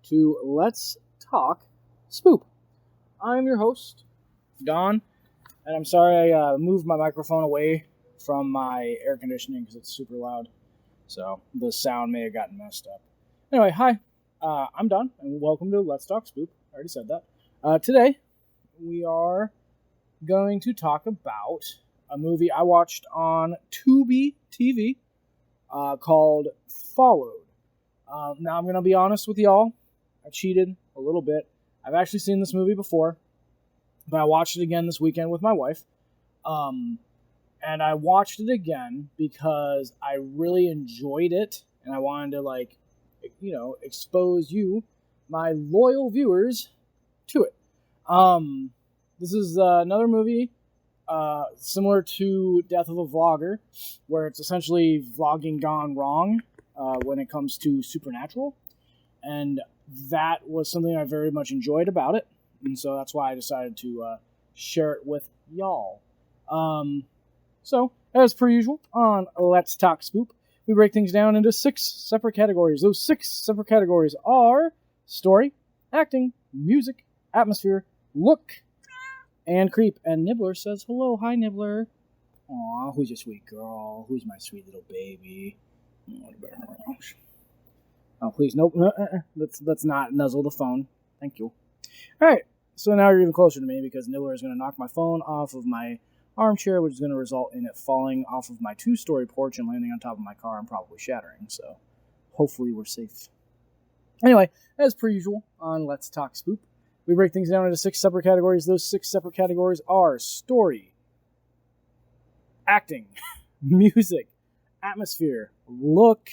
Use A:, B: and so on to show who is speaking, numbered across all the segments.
A: to Let's Talk Spoop. I'm your host, Don, and I'm sorry I moved my microphone away from my air conditioning because it's super loud, so the sound may have gotten messed up. Anyway, hi, I'm Don, and welcome to Let's Talk Spoop. I already said that. Today, we are going to talk about a movie I watched on Tubi TV called Followed. Now, I'm going to be honest with y'all. I cheated a little bit. I've actually seen this movie before, but I watched it again this weekend with my wife. And I watched it again because I really enjoyed it, and I wanted to, expose you, my loyal viewers, to it. This is another movie similar to Death of a Vlogger, where it's essentially vlogging gone wrong when it comes to supernatural, and that was something I very much enjoyed about it, and so that's why I decided to share it with y'all. So, as per usual, on Let's Talk Spoop, we break things down into 6 separate categories. Those 6 separate categories are story, acting, music, atmosphere, look, and creep. And Nibbler says, hello, hi Nibbler. Aw, who's your sweet girl? Who's my sweet little baby? Oh, please, nope. Let's not nuzzle the phone. Thank you. Alright, so now you're even closer to me because Nibbler is going to knock my phone off of my armchair, which is going to result in it falling off of my 2-story porch and landing on top of my car and probably shattering. So, hopefully we're safe. Anyway, as per usual on Let's Talk Spoop, we break things down into 6 separate categories. Those 6 separate categories are story, acting, music, atmosphere, look,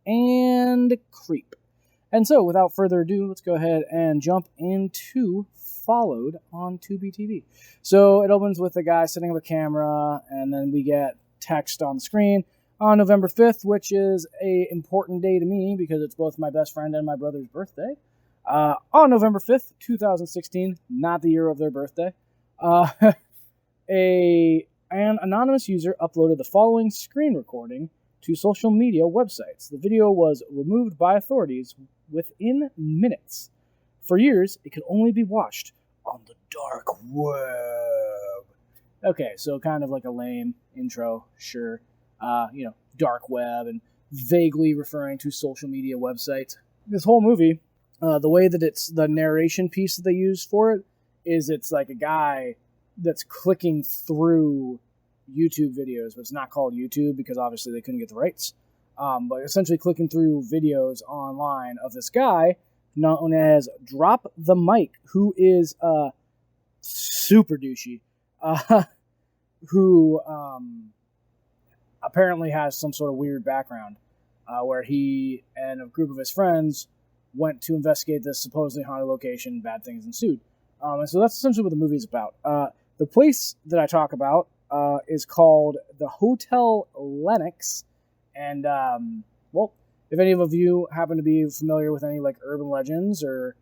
A: and creep. And so, without further ado, let's go ahead and jump into Followed on Tubi TV. So, it opens with a guy setting up a camera, and then we get text on the screen on November 5th, which is an important day to me because it's both my best friend and my brother's birthday. On November 5th, 2016, not the year of their birthday, an anonymous user uploaded the following screen recording to social media websites. The video was removed by authorities within minutes. For years, it could only be watched on the dark web. Okay, so kind of like a lame intro, sure. Dark web and vaguely referring to social media websites. This whole movie, the way that it's the narration piece that they use for it is it's like a guy that's clicking through YouTube videos, but it's not called YouTube because obviously they couldn't get the rights. But essentially clicking through videos online of this guy known as Drop the Mic, who is super douchey, who apparently has some sort of weird background where he and a group of his friends went to investigate this supposedly haunted location. Bad things ensued. And so that's essentially what the movie is about. The place that I talk about is called the Hotel Lennox. And, if any of you happen to be familiar with any, urban legends or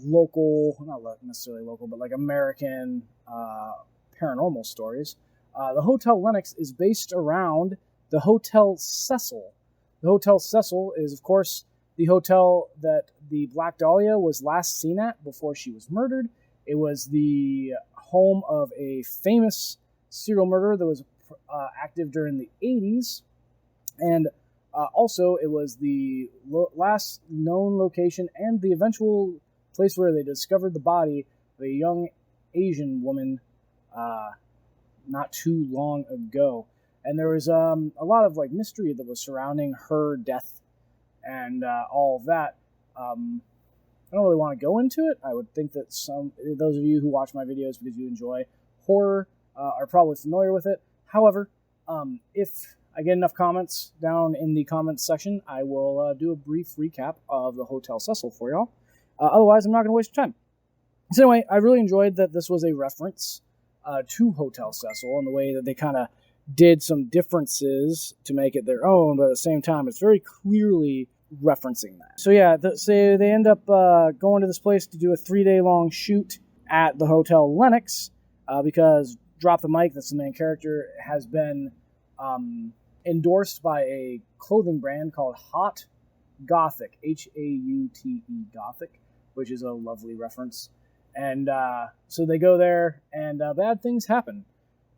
A: local, not necessarily local, but, American paranormal stories, the Hotel Lennox is based around the Hotel Cecil. The Hotel Cecil is, of course, the hotel that the Black Dahlia was last seen at before she was murdered. It was the home of a famous serial murderer that was active during the 80s. And also, it was the last known location and the eventual place where they discovered the body of a young Asian woman not too long ago. And there was a lot of mystery that was surrounding her death and all of that. I don't really want to go into it. I would think that those of you who watch my videos because you enjoy horror are probably familiar with it. However, if I get enough comments down in the comments section, I will do a brief recap of the Hotel Cecil for y'all. Otherwise, I'm not going to waste your time. So anyway, I really enjoyed that this was a reference to Hotel Cecil and the way that they kind of did some differences to make it their own, but at the same time, it's very clearly referencing that. So yeah, so they end up going to this place to do a 3-day-long shoot at the Hotel Lennox because Drop the Mic, that's the main character, has been endorsed by a clothing brand called Hot Gothic, Haute, Gothic, which is a lovely reference. And so they go there, and bad things happen.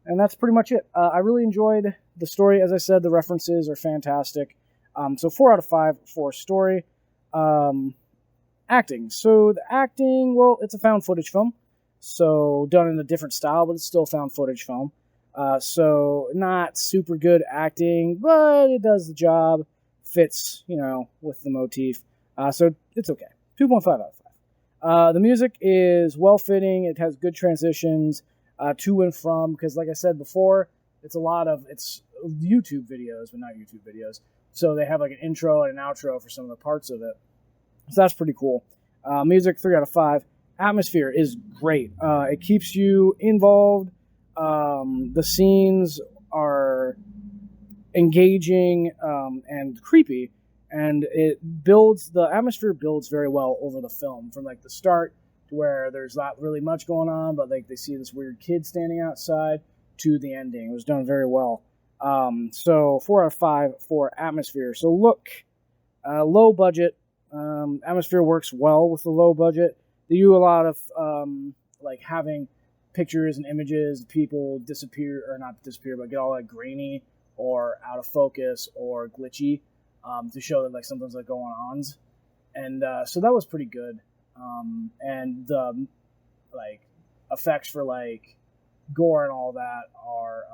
A: And that's pretty much it. I really enjoyed the story. As I said, the references are fantastic. So 4 out of 5 for story. Acting. So the acting, well, it's a found footage film. So done in a different style, but it's still found footage film. So not super good acting, but it does the job. Fits, with the motif. So it's okay. 2.5 out of 5. The music is well-fitting. It has good transitions to and from, because like I said before, it's YouTube videos, but not YouTube videos. So they have like an intro and an outro for some of the parts of it. So that's pretty cool. Music, 3 out of 5. Atmosphere is great. It keeps you involved. The scenes are engaging and creepy, and the atmosphere builds very well over the film, from like the start to where there's not really much going on, but like they see this weird kid standing outside, to the ending. It was done very well. So 4 out of 5 for atmosphere. So look, low budget. Atmosphere works well with the low budget. They do a lot of like having pictures and images, people disappear, or not disappear, but get all like grainy or out of focus or glitchy to show that like something's like going on. And so that was pretty good. And the like effects for like gore and all that are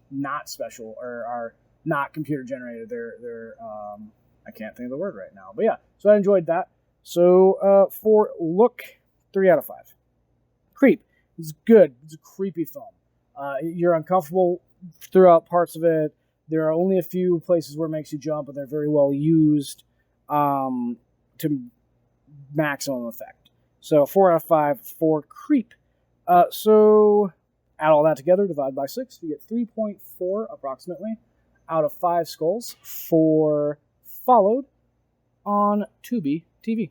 A: not special, or are not computer generated. They're I can't think of the word right now, but yeah. So I enjoyed that. So for look, 3 out of 5. Creep. It's good. It's a creepy film. You're uncomfortable throughout parts of it. There are only a few places where it makes you jump, but they're very well used to maximum effect. So 4 out of 5 for Creep. So add all that together, divide by 6, you get 3.4 approximately out of 5 skulls for Followed on Tubi TV.